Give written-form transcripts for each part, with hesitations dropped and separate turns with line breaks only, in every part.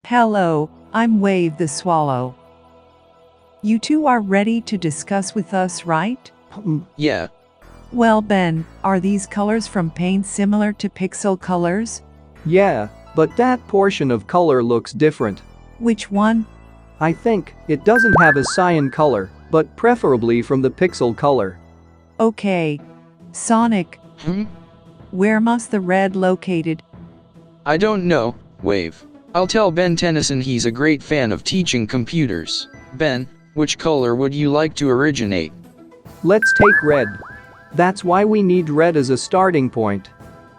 Hello, I'm Wave the Swallow. You two are ready to discuss with us, right?
Yeah.
Well, Ben, are these colors from paint similar to pixel colors?
Yeah, but that portion of color looks different.
Which one?
I think it doesn't have a cyan color, but preferably from the pixel color.
Okay. Sonic, where must the red located?
I don't know, Wave. I'll tell Ben Tennyson he's a great fan of teaching computers. Ben, which color would you like to originate?
Let's take red. That's why we need red as a starting point.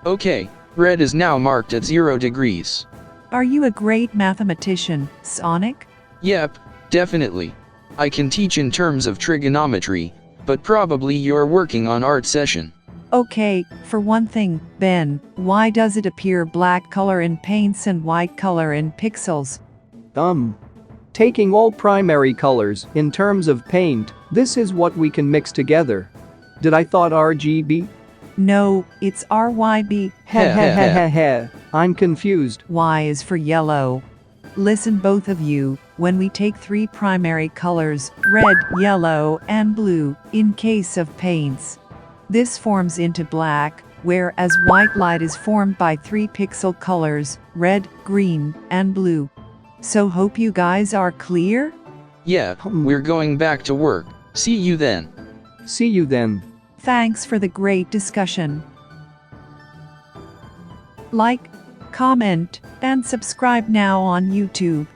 Okay, red is now marked at 0 degrees.
Are you a great mathematician, Sonic?
Yep, definitely. I can teach in terms of trigonometry, but probably you're working on art session.
Okay, for one thing, Ben, why does it appear black color in paints and white color in pixels?
Taking all primary colors in terms of paint, this is what we can mix together. Did I thought RGB?
No, it's RYB.
Heh. I'm confused.
Y is for yellow. Listen, both of you, when we take three primary colors, red, yellow, and blue, in case of paints, this forms into black, whereas white light is formed by three pixel colors, red, green, and blue. So hope you guys are clear?
Yeah, we're going back to work. See you then.
See you then.
Thanks for the great discussion. Like, comment, and subscribe now on YouTube.